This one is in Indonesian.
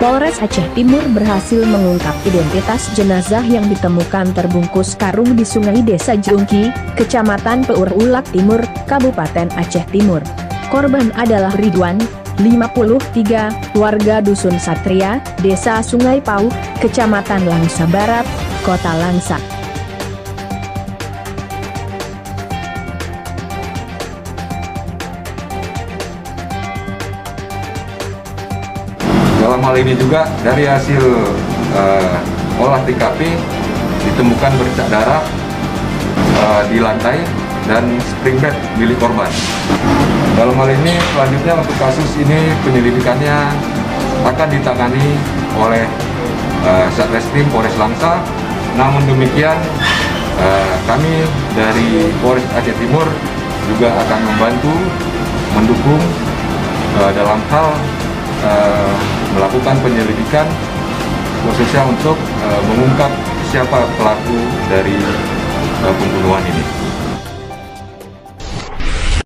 Polres Aceh Timur berhasil mengungkap identitas jenazah yang ditemukan terbungkus karung di Sungai Desa Jungki, Kecamatan Pour Ulak Timur, Kabupaten Aceh Timur. Korban adalah Ridwan, 53, warga Dusun Satria, Desa Sungai Pauh, Kecamatan Langsa Barat, Kota Langsa. Dalam hal ini juga dari hasil olah TKP ditemukan bercak darah di lantai dan spring bed milik korban. Dalam hal ini selanjutnya untuk kasus ini penyelidikannya akan ditangani oleh Satreskrim Polres Langsa. Namun demikian kami dari Polres Aceh Timur juga akan membantu mendukung dalam hal melakukan penyelidikan khususnya untuk mengungkap siapa pelaku dari pembunuhan ini.